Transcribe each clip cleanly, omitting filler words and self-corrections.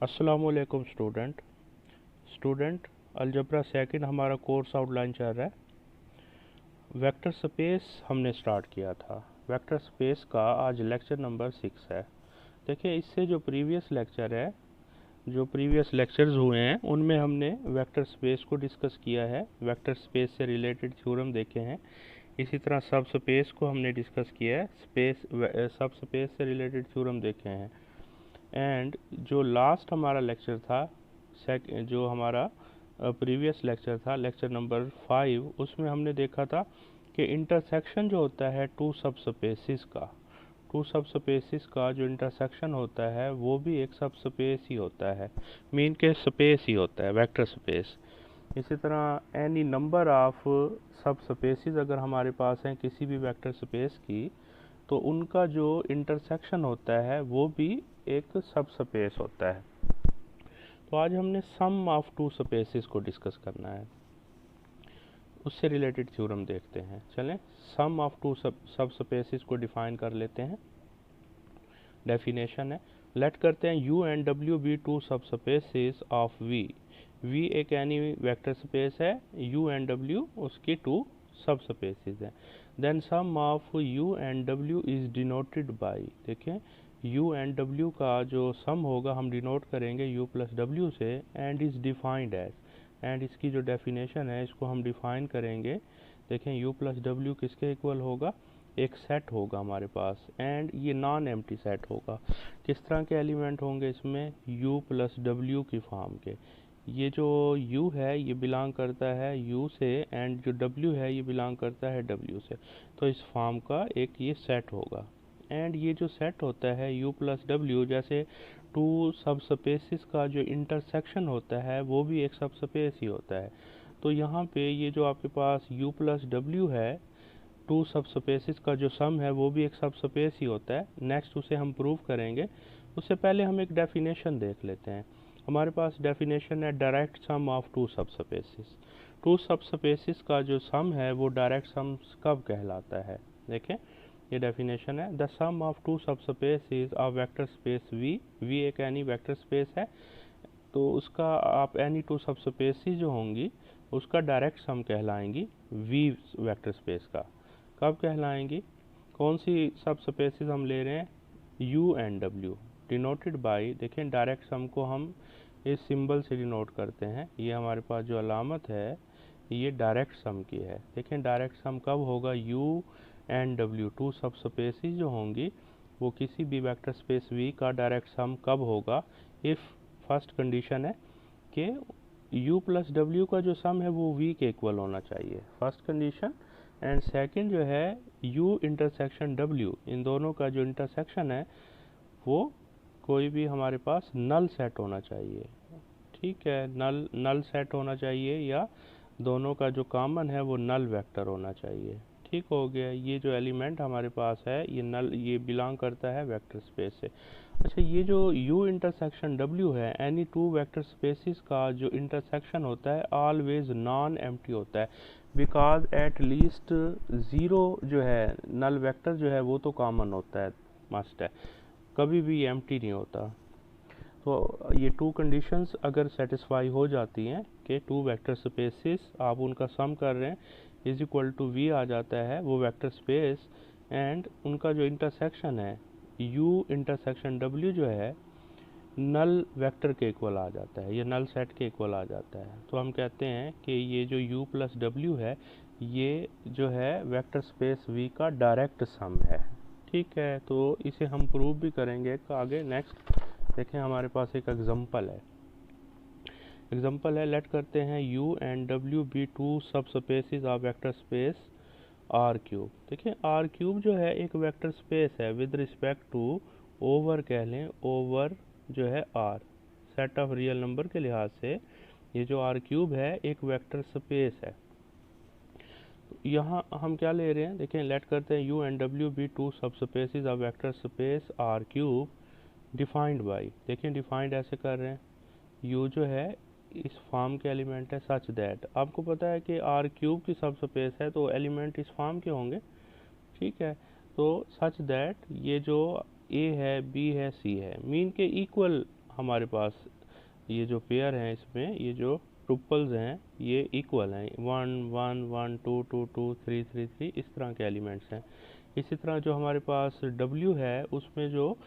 अस्सलामुअलैकुम student algebra second हमारा course outline चल रहा है। वेक्टर स्पेस हमने स्टार्ट किया था। वेक्टर स्पेस का आज लेक्चर नंबर 6 है। देखिए, इससे जो प्रीवियस लेक्चर्स हुए हैं उनमें हमने वेक्टर स्पेस को डिस्कस किया है, वेक्टर स्पेस से रिलेटेड थ्योरम देखे हैं। इसी तरह सब स्पेस को हमने डिस्कस किया है, सब स्पेस से रिलेटेड थ्योरम देखे हैं। एंड जो लास्ट हमारा लेक्चर था, जो हमारा प्रीवियस लेक्चर था, लेक्चर नंबर 5, उसमें हमने देखा था कि इंटरसेक्शन जो होता है टू सब स्पेसिस का जो इंटरसेक्शन होता है वो भी एक सब स्पेस ही होता है, मीन के स्पेस ही होता है, वेक्टर स्पेस। इसी तरह एनी नंबर ऑफ सब स्पेसिस अगर हमारे पास हैं किसी भी वेक्टर स्पेस की, तो उनका जो इंटरसेक्शन होता है वो भी एक सब स्पेस होता है। तो आज हमने सम ऑफ टू स्पेसिस को डिस्कस करना है, उससे रिलेटेड थ्योरम देखते हैं। चलें, sum of two subspaces को डिफाइन कर लेते हैं। डेफिनेशन है, लेट करते हैं U and W be two subspaces of V. V एक एनी वेक्टर स्पेस है, यू एंड डब्ल्यू उसकी टू सब स्पेसिस हैं। Then sum of U and W is denoted by, देखें यू एंड डब्ल्यू का जो sum होगा हम denote करेंगे यू प्लस डब्ल्यू से, and is defined as, and इसकी जो डेफिनेशन है इसको हम डिफाइन करेंगे। देखें यू प्लस डब्ल्यू किसके इक्वल होगा, एक सेट होगा हमारे पास, एंड ये नॉन एम्प्टी सेट होगा। किस तरह के एलिमेंट होंगे इसमें, u प्लस डब्ल्यू की फॉर्म के। ये जो u है ये बिलोंग करता है u से, एंड जो w है ये बिलोंग करता है w से। तो इस फॉर्म का एक ये सेट होगा। एंड ये जो सेट होता है u प्लस डब्ल्यू, जैसे टू सब स्पेसिस का जो इंटरसेक्शन होता है वो भी एक सब स्पेस ही होता है। तो यहाँ पे ये जो आपके पास u प्लस डब्ल्यू है, टू सब स्पेसिस का जो सम है वो भी एक सब स्पेस ही होता है। नेक्स्ट उसे हम प्रूव करेंगे, उससे पहले हम एक डेफिनेशन देख लेते हैं। हमारे पास डेफिनेशन है डायरेक्ट सम ऑफ टू सब स्पेसिस। टू सब स्पेसिस का जो सम है वो डायरेक्ट सम कब कहलाता है। देखें, ये डेफिनेशन है, the sum of two subspaces of vector space V. V एक एनी वेक्टर स्पेस है, तो उसका आप एनी टू सब स्पेसिस जो होंगी उसका डायरेक्ट सम कहलाएंगी वी वेक्टर स्पेस का। कब कहलाएंगी, कौन सी सब स्पेसिस हम ले रहे हैं, U and W, denoted by, देखें डायरेक्ट सम को हम इस सिंबल से डिनोट करते हैं। ये हमारे पास जो अलामत है ये डायरेक्ट सम की है। देखें डायरेक्ट सम कब होगा, यू एंड डब्ल्यू टू सब स्पेसिस जो होंगी वो किसी भी वेक्टर स्पेस वी का डायरेक्ट सम कब होगा, इफ़ फर्स्ट कंडीशन है कि u प्लस डब्ल्यू का जो सम है वो v के इक्वल होना चाहिए, फर्स्ट कंडीशन। एंड सेकंड जो है u इंटरसेक्शन w, इन दोनों का जो इंटरसेक्शन है वो कोई भी हमारे पास नल सेट होना चाहिए। ठीक है, नल सेट होना चाहिए, या दोनों का जो कॉमन है वो नल वेक्टर होना चाहिए। ठीक हो गया, ये जो एलिमेंट हमारे पास है ये बिलोंग करता है वेक्टर स्पेस से। अच्छा, ये जो u इंटरसेक्शन w है, एनी टू वेक्टर स्पेसिस का जो इंटरसेक्शन होता है ऑलवेज नॉन एम्प्टी होता है, बिकॉज एट लीस्ट ज़ीरो जो है नल वेक्टर जो है वो तो कॉमन होता है, मस्ट है, कभी भी एम्प्टी नहीं होता। तो ये टू कंडीशंस अगर सेटिस्फाई हो जाती हैं कि टू वेक्टर स्पेसिस आप उनका सम कर रहे हैं इज इक्वल टू वी आ जाता है वो वेक्टर स्पेस, एंड उनका जो इंटरसेक्शन है u इंटरसेक्शन w जो है नल वेक्टर के इक्वल आ जाता है, ये नल सेट के इक्वल आ जाता है, तो हम कहते हैं कि ये जो u प्लस डब्ल्यू है ये जो है वेक्टर स्पेस v का डायरेक्ट सम है। ठीक है, तो इसे हम प्रूव भी करेंगे आगे। नेक्स्ट देखें, हमारे पास एक एग्जांपल है, लेट करते हैं u and w be two subspaces of vector space R cube. देखिए आर क्यूब जो है एक वेक्टर स्पेस है विद रिस्पेक्ट टू ओवर, कह लें ओवर जो है R, set of real number के लिहाज से ये जो आर क्यूब है एक वेक्टर स्पेस है। तो यहाँ हम क्या ले रहे हैं, देखें लेट करते हैं U and W be two subspaces of vector space R cube defined by, देखें डिफाइंड ऐसे कर रहे हैं, यू जो है इस फॉर्म के एलिमेंट है सच दैट, आपको पता है कि आर क्यूब की सब स्पेस है तो एलिमेंट इस फॉर्म के होंगे। ठीक है, तो सच दैट ये जो ए है बी है सी है, मीन के इक्वल हमारे पास ये जो पेयर है इसमें ये जो ट्रुपल्स हैं ये इक्वल हैं, 1 1 1 2 2 2 3 3 3 इस तरह के एलिमेंट्स हैं। इसी तरह जो हमारे पास W है उसमें जो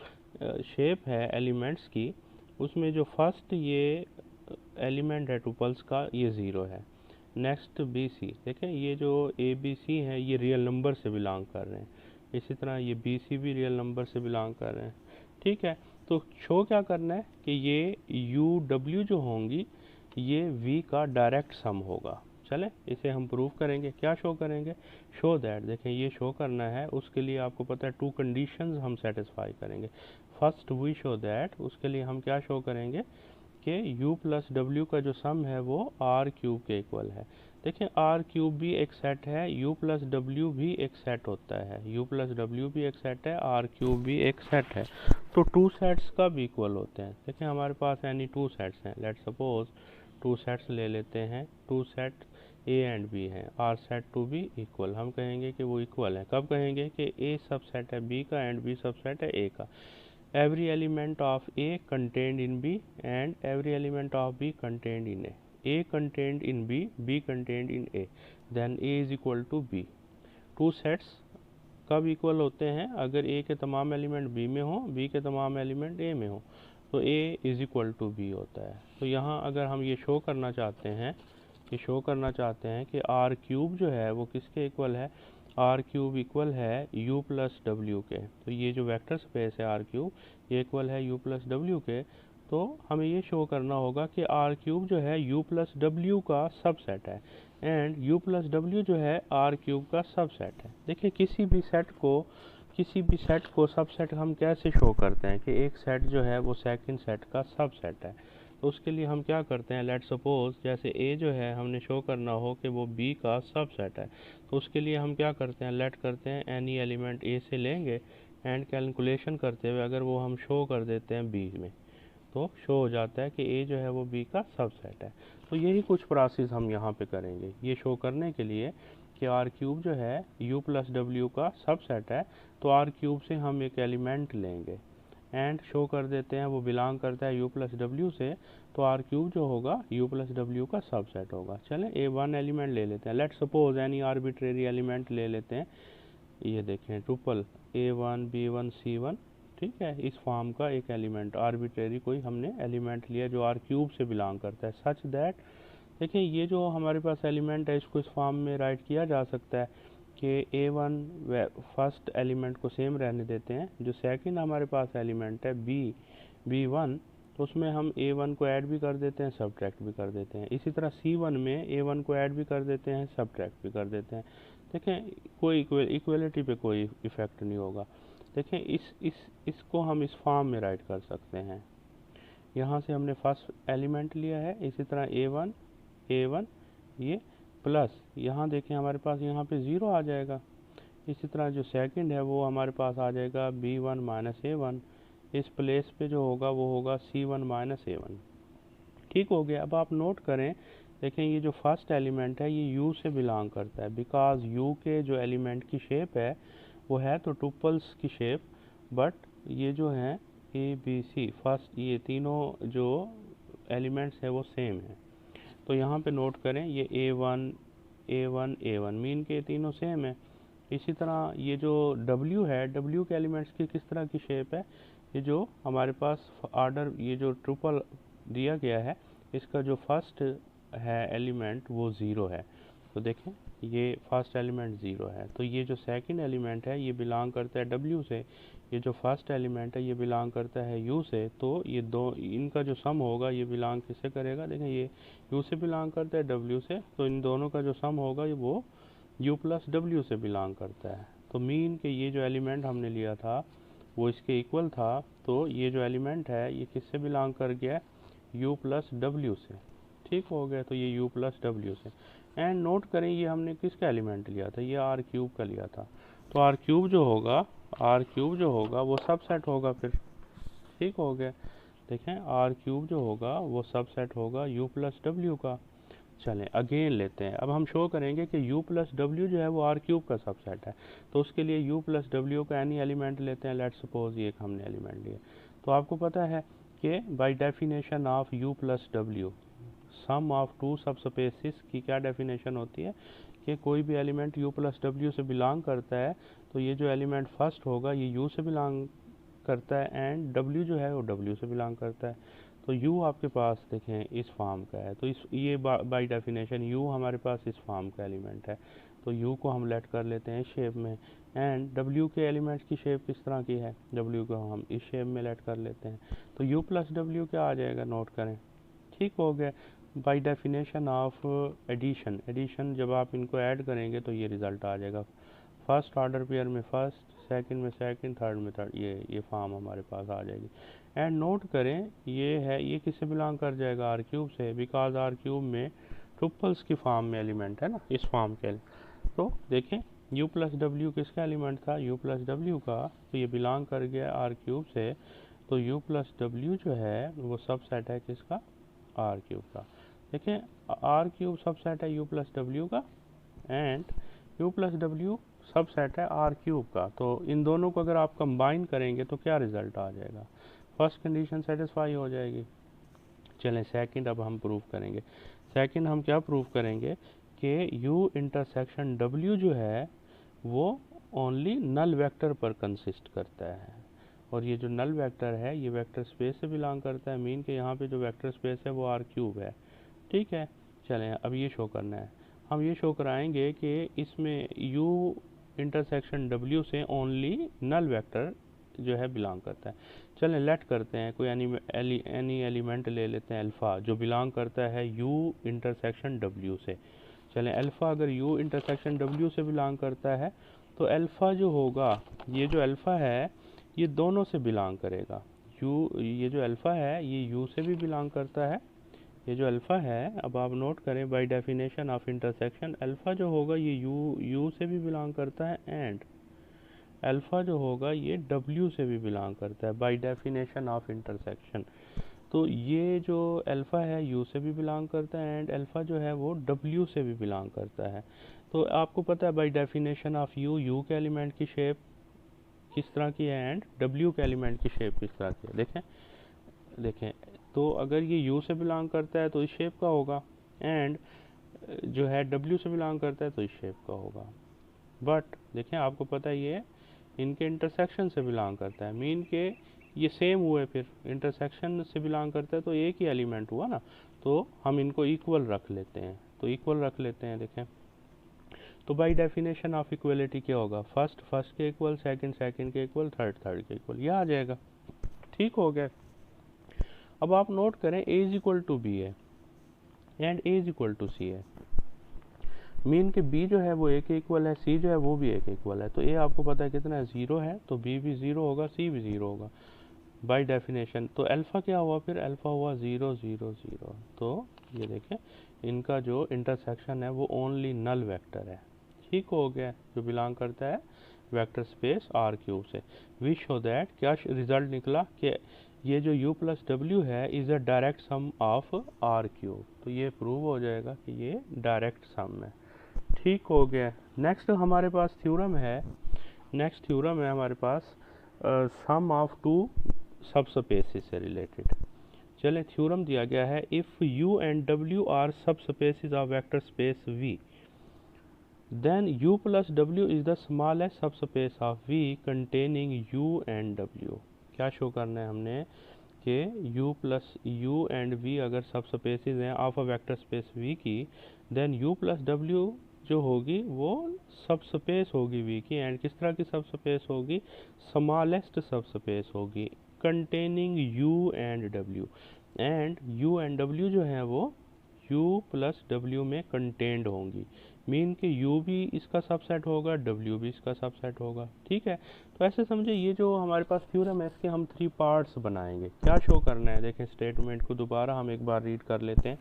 शेप है एलिमेंट्स की, उसमें जो फर्स्ट ये एलिमेंट है ट्रुपल्स का ये 0 है। नेक्स्ट BC, देखें ये जो ABC है ये रियल नंबर से बिलोंग कर रहे हैं, इसी तरह ये BC भी रियल नंबर से बिलोंग कर रहे हैं। ठीक है, तो शो क्या करना है कि ये UW जो होंगी ये V का डायरेक्ट सम होगा। चले इसे हम प्रूव करेंगे। क्या शो करेंगे? शो दैट, देखें ये शो करना है, उसके लिए आपको पता है 2 कंडीशंस हम सेटिस्फाई करेंगे। फर्स्ट वी शो दैट, उसके लिए हम क्या शो करेंगे कि U प्लस W का जो सम है वो R क्यूब के इक्वल है। देखें R क्यूब भी एक सेट है, U प्लस W भी एक सेट होता है, U प्लस W भी एक सेट है, R क्यूब भी एक सेट है, तो 2 सेट्स कब इक्वल होते हैं? देखें हमारे पास यानी 2 सेट्स हैं, लेट्स सपोज 2 सेट्स ले लेते हैं, 2 सेट A एंड B हैं, R set to be equal, हम कहेंगे कि वो इक्वल है। कब कहेंगे कि A सबसेट है B का एंड B सबसेट है A का। Every element of A contained in B and every element of B contained in A. A contained in B, B contained in A. Then A is equal to B. 2 sets कब equal होते हैं? अगर A के तमाम element B में हो, B के तमाम एलिमेंट A में हो, तो A is equal to B होता है। तो यहाँ अगर हम ये शो करना चाहते हैं, कि R क्यूब जो है वो किसके इक्वल है? R क्यूब इक्वल है U प्लस W के। तो ये जो वेक्टर स्पेस है R क्यूब ये इक्वल है U प्लस W के। तो हमें ये शो करना होगा कि R क्यूब जो है U प्लस W का सबसेट है एंड U प्लस W जो है R क्यूब का सबसेट है। देखिए किसी भी सेट को सबसेट हम कैसे शो करते हैं कि एक सेट जो है वो सेकंड सेट का सबसेट है। तो उसके लिए हम क्या करते हैं, लेट्स सपोज जैसे A जो है हमने शो करना हो कि वो B का सबसेट है, तो उसके लिए हम क्या करते हैं, लेट करते हैं एनी एलिमेंट A से लेंगे एंड कैलकुलेशन करते हुए अगर वो हम शो कर देते हैं B में, तो शो हो जाता है कि A जो है वो B का सबसेट है। तो यही कुछ प्रोसेस हम यहाँ पे करेंगे ये शो करने के लिए कि R क्यूब जो है U प्लस W का सबसेट है, तो R क्यूब से हम एक एलिमेंट लेंगे एंड शो कर देते हैं वो बिलोंग करता है U प्लस W से, तो R क्यूब जो होगा U प्लस W का सबसेट होगा। चलें A1 एलिमेंट ले लेते हैं, let's suppose any arbitrary element ले लेते हैं। ये देखें ट्रुपल A1 B1 C1, ठीक है, इस फॉर्म का एक एलिमेंट आर्बिट्रेरी कोई हमने एलिमेंट लिया जो R क्यूब से बिलोंग करता है, सच दैट देखिए ये जो हमारे पास एलिमेंट है इसको इस फॉर्म में राइट किया जा सकता है कि A1 फर्स्ट एलिमेंट को सेम रहने देते हैं, जो सेकंड हमारे पास एलिमेंट है B1 तो उसमें हम A1 को ऐड भी कर देते हैं, सब्ट्रैक्ट भी कर देते हैं। इसी तरह C1 में A1 को ऐड भी कर देते हैं, सब्ट्रैक्ट भी कर देते हैं। देखें कोई इक्वलिटी पे कोई इफ़ेक्ट नहीं होगा। देखें इसको हम इस फॉर्म में राइट कर सकते हैं। यहाँ से हमने फर्स्ट एलिमेंट लिया है, इसी तरह A1 ये प्लस यहाँ देखें हमारे पास यहाँ पे 0 आ जाएगा। इसी तरह जो सेकंड है वो हमारे पास आ जाएगा B1 माइनस A1, इस प्लेस पे जो होगा वो होगा C1 माइनस A1। ठीक हो गया। अब आप नोट करें, देखें ये जो फर्स्ट एलिमेंट है ये U से बिलोंग करता है, बिकॉज U के जो एलिमेंट की शेप है वो है तो ट्रुपल्स की शेप, बट ये जो है ABC फर्स्ट ये तीनों जो एलिमेंट्स है वो सेम है। तो यहाँ पे नोट करें ये A1 मीन के तीनों सेम है। इसी तरह ये जो W है, W के एलिमेंट्स की किस तरह की शेप है, ये जो हमारे पास ऑर्डर ये जो ट्रिपल दिया गया है इसका जो फर्स्ट है एलिमेंट वो 0 है। तो देखें ये फर्स्ट एलिमेंट 0 है, तो ये जो सेकंड एलिमेंट है ये बिलोंग करता है W से, ये जो फर्स्ट एलिमेंट है ये बिलोंग करता है U से, तो ये दो इनका जो सम होगा ये बिलोंग किससे करेगा, देखें ये U से बिलोंग करता है W से, तो इन दोनों का जो सम होगा ये वो U प्लस W से बिलोंग करता है। तो मीन के ये जो एलिमेंट हमने लिया था वो इसके इक्वल था, तो ये जो एलिमेंट है ये किससे बिलोंग कर गया, U प्लस W से। ठीक हो गया, तो ये U प्लस W से। एंड नोट करें ये हमने किसका एलिमेंट लिया था, ये R क्यूब का लिया था, तो R क्यूब जो होगा वो सबसेट होगा फिर। ठीक हो गया, देखें R क्यूब जो होगा वो सबसेट होगा U प्लस W का। चलें अगेन लेते हैं, अब हम शो करेंगे कि U प्लस W जो है वो R क्यूब का सबसेट है, तो उसके लिए U प्लस W का एनी एलिमेंट लेते हैं, लेट्स सपोज ये एक हमने एलिमेंट लिया। तो आपको पता है कि by definition of u plus W sum of two subspaces की क्या डेफिनेशन होती है कि कोई भी एलिमेंट u प्लस डब्ल्यू से बिलोंग करता है तो ये जो एलिमेंट फर्स्ट होगा ये u से बिलोंग करता है एंड w जो है वो w से बिलोंग करता है। तो u आपके पास देखें इस फॉर्म का है, तो इस ये बाय डेफिनेशन u हमारे पास इस फॉर्म का एलिमेंट है, तो u को हम लेट कर लेते हैं शेप में एंड w के एलिमेंट की शेप किस तरह की है, w को हम इस शेप में लेट कर लेते हैं। तो u प्लस डब्ल्यू क्या आ जाएगा, नोट करें, ठीक हो गया। बाय डेफिनेशन ऑफ एडिशन जब आप इनको ऐड करेंगे तो ये रिज़ल्ट आ जाएगा। फर्स्ट ऑर्डर पेयर में फर्स्ट, सेकंड में सेकंड, थर्ड में थर्ड, ये फॉर्म हमारे पास आ जाएगी। एंड नोट करें ये है, ये किससे बिलोंग कर जाएगा, आर क्यूब से, बिकॉज आर क्यूब में ट्रिपल्स की फॉर्म में एलिमेंट है ना, इस फॉर्म के। तो देखें u प्लस डब्ल्यू किसका एलिमेंट था, u प्लस डब्ल्यू का, तो ये बिलोंग कर गया आर क्यूब से। तो u प्लस डब्ल्यू जो है वो सब सेट है किसका, आर क्यूब का। देखें आर क्यूब सब सेट है u प्लस डब्ल्यू का एंड u प्लस डब्ल्यू सब सेट है आर क्यूब का। तो इन दोनों को अगर आप कंबाइन करेंगे तो क्या रिजल्ट आ जाएगा, फर्स्ट कंडीशन सेटिस्फाई हो जाएगी। चलें सेकंड अब हम प्रूव करेंगे। सेकंड हम क्या प्रूव करेंगे कि u इंटरसेक्शन w जो है वो ओनली नल वेक्टर पर कंसिस्ट करता है, और ये जो नल वेक्टर है ये वेक्टर स्पेस से बिलोंग करता है, मीन के यहाँ पे जो वेक्टर स्पेस है वो आर क्यूब है, ठीक है। चलें अब ये शो करना है, हम ये शो कराएंगे कि इसमें u इंटरसेक्शन w से ओनली नल वेक्टर जो है बिलोंग करता है। चलें लेट करते हैं, कोई एनी एलिमेंट ले लेते हैं अल्फ़ा जो बिलोंग करता है u इंटरसेक्शन w से। चलें अल्फ़ा अगर u इंटरसेक्शन w से बिलोंग करता है तो अल्फ़ा जो होगा, ये जो अल्फ़ा है ये दोनों से बिलोंग करेगा। ये जो अल्फ़ा है ये u से भी बिलोंग करता है, ये जो अल्फ़ा है, अब आप नोट करें bye definition of intersection alpha जो होगा ये u से भी बिलोंग करता है एंड अल्फ़ा जो होगा ये w से भी बिलोंग करता है बाय डेफिनेशन ऑफ इंटरसेक्शन। तो ये जो अल्फ़ा है u से भी बिलोंग करता है एंड अल्फ़ा जो है वो w से भी बिलोंग करता है। तो आपको पता है बाय डेफिनेशन ऑफ u के एलिमेंट की शेप किस तरह की है एंड w के एलिमेंट की शेप किस तरह की है। देखें तो अगर ये u से बिलोंग करता है तो इस शेप का होगा एंड जो है w से बिलोंग करता है तो इस शेप का होगा। बट देखें आपको पता है ये इनके इंटरसेक्शन से बिलोंग करता है, मीन के ये सेम हुए, फिर इंटरसेक्शन से बिलोंग करता है तो एक ही एलिमेंट हुआ ना, तो हम इनको इक्वल रख लेते हैं, तो इक्वल रख लेते हैं। देखें तो बाय डेफिनेशन ऑफ इक्वलिटी क्या होगा, फर्स्ट फर्स्ट के इक्वल, सेकंड सेकंड के इक्वल, थर्ड थर्ड के इक्वल, ये आ जाएगा, ठीक हो गया। अब आप नोट करें a is equal to B है and a is equal to C है, मीन के b जो है वो a के इक्वल है, c जो है वो भी a के इक्वल है। तो a आपको पता है कितना है, 0 है, तो b भी 0 होगा, c भी 0 होगा बाय डेफिनेशन। तो अल्फ़ा क्या हुआ, फिर अल्फ़ा हुआ 0 0 0। तो ये देखें इनका जो इंटरसेक्शन है वो ओनली नल वेक्टर है, ठीक हो गया, जो बिलोंग करता है वेक्टर स्पेस आर क्यूब से। वी शो दैट क्या रिजल्ट निकला कि ये जो u प्लस डब्ल्यू है is a direct sum of R cube, तो ये प्रूव हो जाएगा कि ये डायरेक्ट सम है, ठीक हो गया। नेक्स्ट हमारे पास थ्योरम है, नेक्स्ट थ्योरम है हमारे पास sum of two subspaces से रिलेटेड। चलें थ्योरम दिया गया है, if u and w are subspaces of vector space v then u plus w is the smallest subspace of v containing u and w। क्या show करना है हमने कि u plus u and v अगर सब spaces हैं of a vector space v की, then u plus w जो होगी वो सब स्पेस होगी v की, एंड किस तरह की सब स्पेस होगी, स्मॉलेस्ट सब स्पेस होगी containing u and w, and u and w जो है वो u प्लस w में कंटेंड होंगी, मीन कि u भी इसका सबसेट होगा, w भी इसका सबसेट होगा, ठीक है। तो ऐसे समझे ये जो हमारे पास थ्योरम है इसके हम 3 पार्ट्स बनाएंगे। क्या शो करना है, देखें स्टेटमेंट को दोबारा हम एक बार रीड कर लेते हैं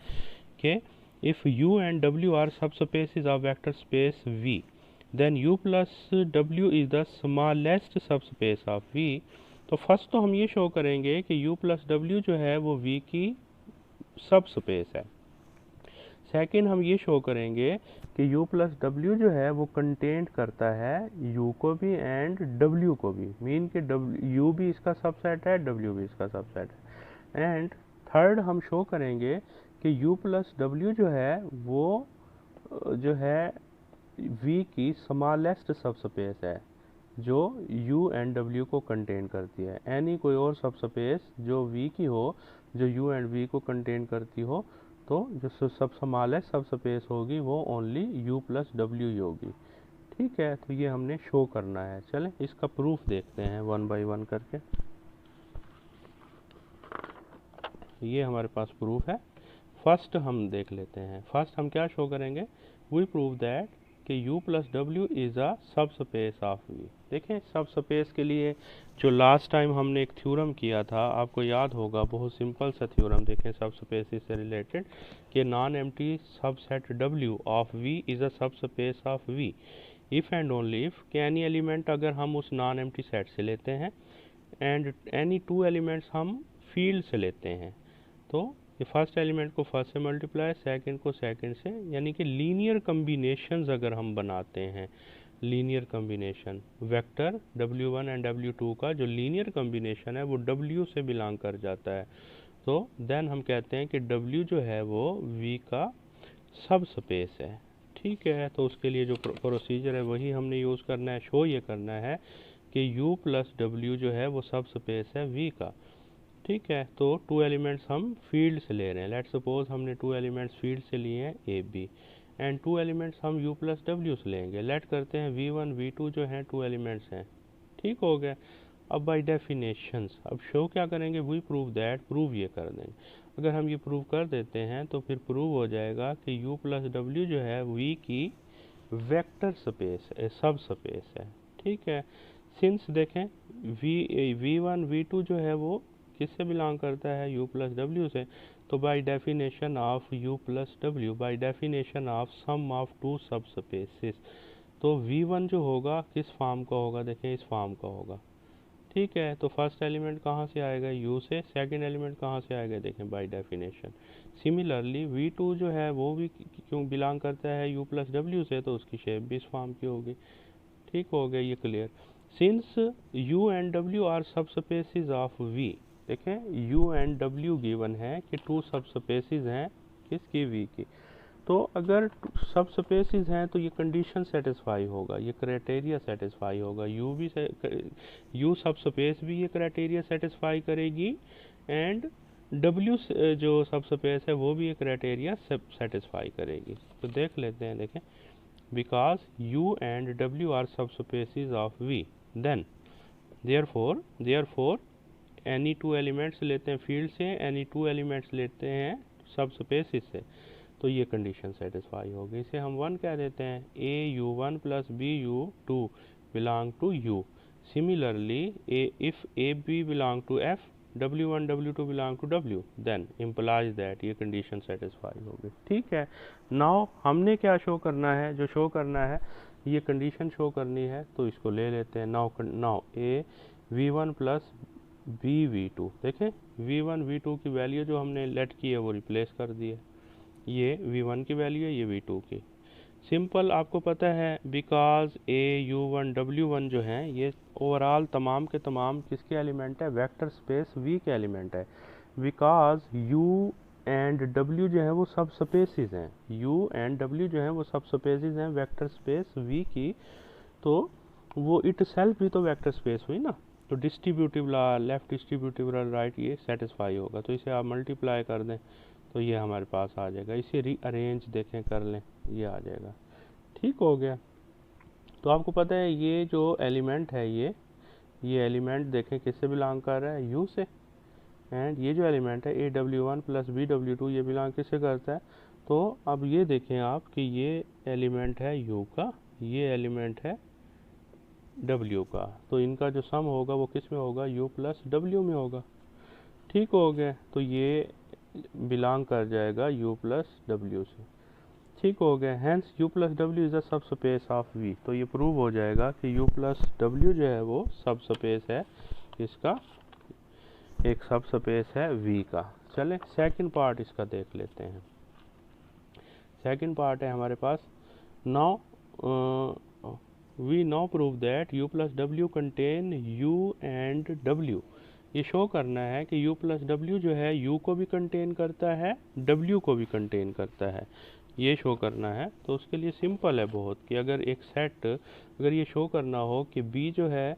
कि if u and w are subspaces of vector space v then u plus w is the smallest subspace of v। तो फर्स्ट तो हम ये शो करेंगे कि u प्लस w जो है वो v की सब स्पेस है। सेकंड हम ये शो करेंगे कि u प्लस डब्ल्यू जो है वो कंटेंट करता है u को भी एंड w को भी, मीन कि u भी इसका सबसेट है, w भी इसका सबसेट है। एंड थर्ड हम शो करेंगे कि u प्लस डब्ल्यू जो है वो जो है v की स्मॉलेस्ट सब स्पेस है जो u एंड w को कंटेन करती है। एनी कोई और सब स्पेस जो v की हो, जो u एंड v को कंटेन करती हो, तो जो सब स्मॉलेस्ट सब स्पेस होगी वो ओनली u प्लस डब्ल्यू ही होगी। ठीक है, तो ये हमने शो करना है। चलें इसका प्रूफ देखते हैं वन बाय वन करके। ये हमारे पास प्रूफ है। फर्स्ट हम देख लेते हैं। फर्स्ट हम क्या शो करेंगे, वी प्रूव दैट कि u plus W is a subspace of v। देखें सब स्पेस के लिए जो लास्ट टाइम हमने एक थ्योरम किया था, आपको याद होगा, बहुत सिंपल सा थ्योरम। देखें सब स्पेस से रिलेटेड कि non empty subset w of v is a subspace of v if and only if कि एनी एलिमेंट अगर हम उस नॉन एम्प्टी सेट से लेते हैं एंड एनी टू एलिमेंट्स हम फील्ड से लेते हैं, तो ये फर्स्ट एलिमेंट को फर्स्ट से मल्टीप्लाई, सेकंड को सेकंड से, यानी कि लीनियर कम्बिनेशंस अगर हम बनाते हैं, linear combination vector w1 and w2 का जो लीनियर कम्बिनेशन है वो w से बिलोंग कर जाता है, तो देन हम कहते हैं कि w जो है वो v का सब स्पेस है। ठीक है, तो उसके लिए जो प्रोसीजर है वही हमने यूज़ करना है। शो ये करना है कि u प्लस डब्ल्यू जो है वो सब स्पेस है v का। ठीक है, तो टू एलिमेंट्स हम फील्ड से ले रहे हैं। लेट सपोज हमने टू एलिमेंट्स फील्ड से लिए हैं a b, and two elements हम u प्लस डब्ल्यू से लेंगे। लेट करते हैं v1 v2 जो हैं टू एलिमेंट्स हैं। ठीक हो गया। अब बाय डेफिनेशंस अब शो क्या करेंगे, वी प्रूव दैट, प्रूव ये कर देंगे। अगर हम ये प्रूव कर देते हैं तो फिर प्रूव हो जाएगा कि u प्लस डब्ल्यू जो है v की वेक्टर स्पेस सब स्पेस है। ठीक है, सिंस देखें v1 v2 जो है वो किससे बिलोंग करता है, u प्लस डब्ल्यू से, तो by definition of u plus W, by definition of sum of two subspaces, तो v1 जो होगा किस फॉर्म का होगा, देखें इस फॉर्म का होगा। ठीक है, तो फर्स्ट एलिमेंट कहाँ से आएगा, u से, सेकंड एलिमेंट कहाँ से आएगा, देखें बाय डेफिनेशन। सिमिलरली v2 जो है वो भी क्यों बिलोंग करता है u प्लस डब्ल्यू से, तो उसकी शेप भी इस फॉर्म की होगी। ठीक हो गया ये clear. Since u and w are subspaces of v, देखें u एंड w गिवन है कि टू सब स्पेसिस हैं किसकी, v की, तो अगर सब स्पेसिस हैं तो ये कंडीशन सेटिस्फाई होगा, ये क्राइटेरिया सेटिस्फाई होगा। u सब स्पेस भी ये क्राइटेरिया सेटिस्फाई करेगी एंड w जो सब स्पेस है वो भी ये क्राइटेरिया सेटिस्फाई करेगी। तो देख लेते हैं, देखें because u and w are subspaces of v, then therefore any two elements लेते हैं फील्ड से, एनी टू एलिमेंट्स लेते हैं सब स्पेसिस से, तो ये कंडीशन सेटिस्फाई होगी। इसे हम वन कह देते हैं, au1 plus bu2 belong to u। Similarly if ab belong to f, w1 w2 belong to w, then implies that ये कंडीशन सेटिस्फाई होगी। ठीक है, नाउ हमने क्या शो करना है, जो शो करना है ये कंडीशन शो करनी है, तो इसको ले लेते हैं। Now a v1 plus b v2, देखें v1 v2 की वैल्यू जो हमने लेट की है वो रिप्लेस कर दी है, ये v1 की वैल्यू है, ये v2 की। सिंपल, आपको पता है बिकॉज au1 w1 जो हैं ये ओवरऑल तमाम के तमाम किसके एलिमेंट है, वेक्टर स्पेस v के एलिमेंट है। बिकॉज u एंड w जो है वो सब स्पेसिस हैं, u एंड w जो है वो सब स्पेसिस हैं वेक्टर स्पेस v की, तो वो इट सेल्फ भी तो वेक्टर स्पेस हुई ना, तो distributive law, left distributive right, ये सेटिस्फाई होगा। तो इसे आप मल्टीप्लाई कर दें तो ये हमारे पास आ जाएगा। इसे रीअरेंज देखें कर लें, ये आ जाएगा। ठीक हो गया। तो आपको पता है ये जो एलिमेंट है ये एलिमेंट देखें किससे बिलोंग कर रहा है, u से, एंड ये जो एलिमेंट है aw1 प्लस bw2 ये बिलोंग किससे करता है। तो अब ये देखें आप कि ये एलिमेंट है u का, ये एलिमेंट है w का, तो इनका जो सम होगा वो किस में होगा, u प्लस w में होगा। ठीक हो गया, तो ये बिलोंग कर जाएगा u प्लस डब्ल्यू से। ठीक हो गया, hence u plus W is a subspace of v, तो ये प्रूव हो जाएगा कि u प्लस डब्ल्यू जो है वो सब स्पेस है, इसका एक सब स्पेस है v का। चलें सेकंड पार्ट इसका देख लेते हैं। सेकंड पार्ट है हमारे पास, now we now prove that u plus W contain u and w ये शो करना है कि u प्लस डब्ल्यू जो है u को भी कंटेन करता है, w को भी कंटेन करता है, ये शो करना है। तो उसके लिए सिंपल है बहुत कि अगर एक सेट अगर ये शो करना हो कि b जो है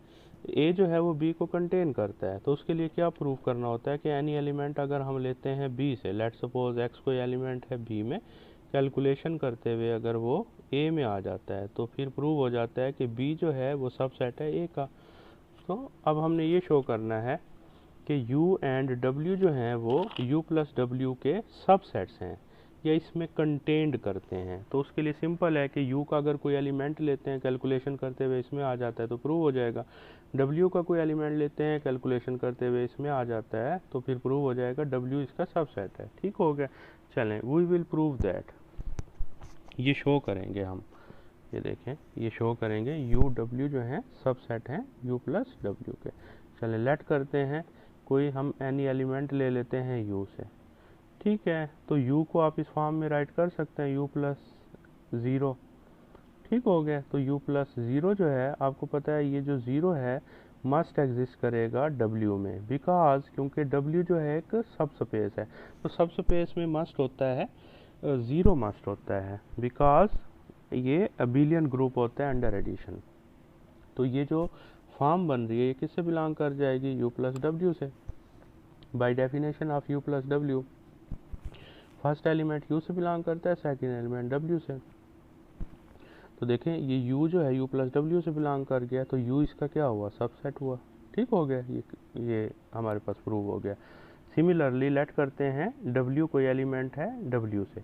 a जो है वो b को कंटेन करता है, तो उसके लिए क्या प्रूव करना होता है कि एनी एलिमेंट अगर हम लेते हैं b से, लेट सपोज x कोई एलिमेंट है b में, कैलकुलेशन करते हुए अगर वो a में आ जाता है तो फिर प्रूव हो जाता है कि b जो है वो सबसेट है a का। तो अब हमने ये शो करना है कि u एंड w जो हैं वो u प्लस डब्ल्यू के सबसेट्स हैं या इसमें कंटेंड करते हैं। तो उसके लिए सिंपल है कि u का अगर कोई एलिमेंट लेते हैं कैलकुलेशन करते हुए इसमें आ जाता है तो प्रूव हो जाएगा, w का कोई एलिमेंट लेते हैं कैलकुलेशन करते हुए इसमें आ जाता है तो फिर प्रूव हो जाएगा w इसका सबसेट है। ठीक हो गया। चलें, वी विल प्रूव दैट, ये शो करेंगे हम, ये देखें ये शो करेंगे u w जो हैं सबसेट हैं u प्लस डब्ल्यू के। चलें लेट करते हैं, कोई हम एनी एलिमेंट ले लेते हैं u से। ठीक है, तो u को आप इस फॉर्म में राइट कर सकते हैं u प्लस ज़ीरो। ठीक हो गया। तो u प्लस ज़ीरो जो है आपको पता है ये जो ज़ीरो है मस्ट एग्जिस्ट करेगा w में, बिकॉज क्योंकि w जो है एक सब स्पेस है, तो सब स्पेस में मस्ट होता है ज़ीरो मस्ट होता है, बिकॉज ये अबिलियन ग्रुप होता है अंडर एडिशन। तो ये जो फॉर्म बन रही है ये किससे बिलोंग कर जाएगी, u प्लस डब्ल्यू से, bye definition of u plus W. First element u से बिलोंग करता है, सेकंड एलिमेंट w से। तो देखें ये u जो है u प्लस डब्ल्यू से बिलोंग कर गया, तो u इसका क्या हुआ, सबसेट हुआ। ठीक हो गया, ये हमारे पास प्रूव हो गया। सिमिलरली लेट करते हैं w कोई एलिमेंट है w से,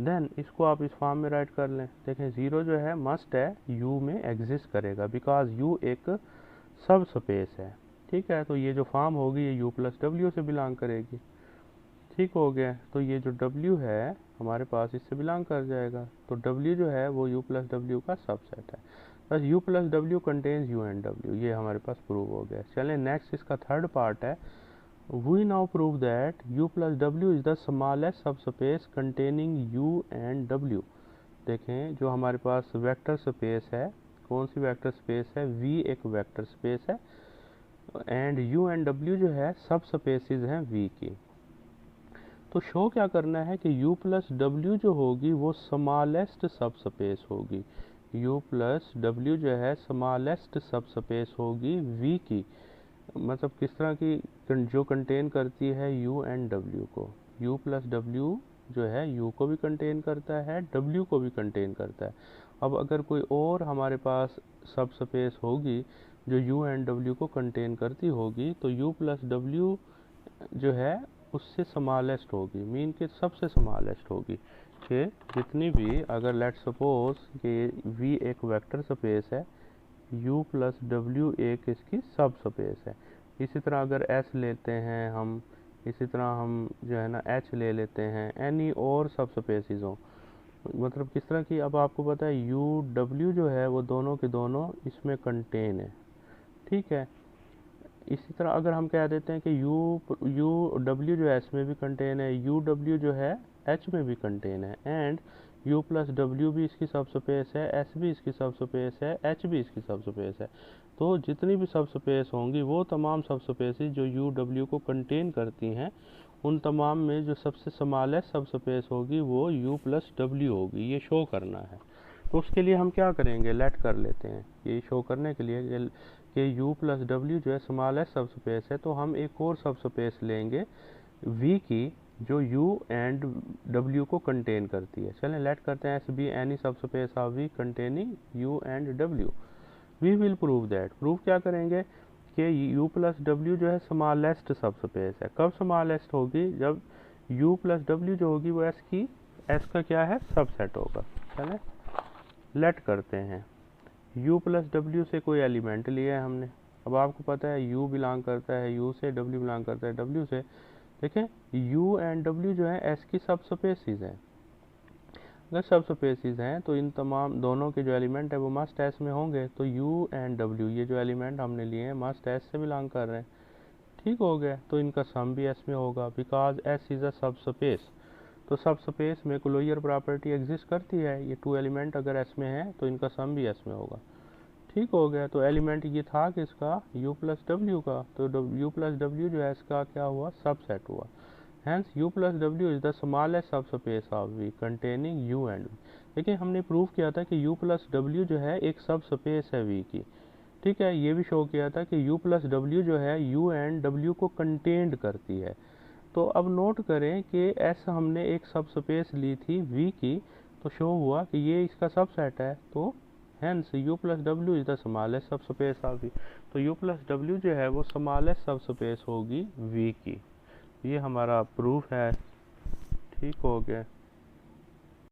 देन इसको आप इस फॉर्म में राइट कर लें। देखें ज़ीरो जो है मस्ट है u में एग्जिस्ट करेगा, बिकॉज u एक सब स्पेस है। ठीक है, तो ये जो फॉर्म होगी ये u प्लस डब्ल्यू से बिलोंग करेगी। ठीक हो गया। तो ये जो w है हमारे पास इससे बिलोंग कर जाएगा, तो w जो है वो u प्लस डब्ल्यू का सबसेट है, बस u plus W contains u and w, ये हमारे पास प्रूव हो गया। चलें नेक्स्ट इसका थर्ड पार्ट है, we now prove that u plus w is the smallest subspace containing u and w। देखें जो हमारे पास वेक्टर स्पेस है, कौन सी वेक्टर स्पेस है, v एक वेक्टर स्पेस है एंड u एंड w जो है सब स्पेसिस हैं v की। तो शो क्या करना है कि u प्लस डब्ल्यू जो होगी वो स्मॉलेस्ट सब स्पेस होगी, u प्लस डब्ल्यू जो है स्मॉलेस्ट सब स्पेस होगी v की, मतलब किस तरह की, जो कंटेन करती है u एंड w को। u प्लस डब्ल्यू जो है u को भी कंटेन करता है, w को भी कंटेन करता है। अब अगर कोई और हमारे पास सब स्पेस होगी जो u एंड w को कंटेन करती होगी तो u प्लस डब्ल्यू जो है उससे स्मॉलेस्ट होगी, मीन के सबसे स्मॉलेस्ट होगी कि जितनी भी, अगर लेट सपोज कि v एक वेक्टर स्पेस है, u प्लस डब्ल्यू एक इसकी सब स्पेस है। इसी तरह अगर s लेते हैं हम, इसी तरह हम जो है ना h ले लेते हैं, एनी और सब स्पेसिस हो, मतलब किस तरह की, अब आपको पता है u w जो है वो दोनों के दोनों इसमें कंटेन है। ठीक है, इसी तरह अगर हम कह देते हैं कि u w जो s में भी कंटेन है, u w जो है h में भी कंटेन है, एंड u प्लस डब्ल्यू भी इसकी सब स्पेस है, s भी इसकी सब स्पेस है, h भी इसकी सब स्पेस है। तो जितनी भी सब स्पेस होंगी वो तमाम सब स्पेसिस जो u w को कंटेन करती हैं, उन तमाम में जो सबसे स्मॉलेस्ट सब स्पेस होगी वो u प्लस डब्ल्यू होगी, ये शो करना है। तो उसके लिए हम क्या करेंगे, लेट कर लेते हैं, ये शो करने के लिए कि u प्लस डब्ल्यू जो है स्मॉलेस्ट सब स्पेस है, तो हम एक और सब स्पेस लेंगे v की जो u एंड w को कंटेन करती है। चलें लेट करते हैं S be any subspace of v containing u and w। We will prove that, prove क्या करेंगे कि u प्लस डब्ल्यू जो है स्मॉलेस्ट सब स्पेस है। कब स्मॉलेस्ट होगी, जब u प्लस डब्ल्यू जो होगी वो s का क्या है, सबसेट होगा। चलें लेट करते हैं, u प्लस डब्ल्यू से कोई एलिमेंट लिया है हमने। अब आपको पता है u बिलोंग करता है u से, w बिलोंग करता है w से। देखें u एंड w जो है s की सब स्पेसिस हैं, अगर सब स्पेसिस हैं तो इन तमाम दोनों के जो एलिमेंट है वो मस्ट s में होंगे। तो u एंड w ये जो एलिमेंट हमने लिए हैं मस्ट s से बिलोंग कर रहे हैं। ठीक हो गया, तो इनका सम भी s में होगा, बिकॉज s इज़ अ सब स्पेस। तो सब स्पेस में क्लोजर प्रॉपर्टी एग्जिस्ट करती है, ये टू एलिमेंट अगर s में है तो इनका सम भी s में होगा। ठीक हो गया। तो एलिमेंट ये था किसका, u प्लस डब्ल्यू का, तो u प्लस डब्ल्यू जो है इसका क्या हुआ, सबसेट हुआ। Hence u plus W is the smallest subspace of v containing u and v। देखिए हमने प्रूव किया था कि u प्लस डब्ल्यू जो है एक सब स्पेस है v की, ठीक है। ये भी शो किया था कि u प्लस डब्ल्यू जो है u एंड w को कंटेन्ड करती है। तो अब नोट करें कि s हमने एक सब स्पेस ली थी v की, तो शो हुआ कि ये इसका सबसेट है। तो hence u plus W is the smallest subspace of v। तो u प्लस डब्ल्यू जो है वो स्मॉलेस्ट सब स्पेस होगी v की। ये हमारा प्रूफ है, ठीक हो गया।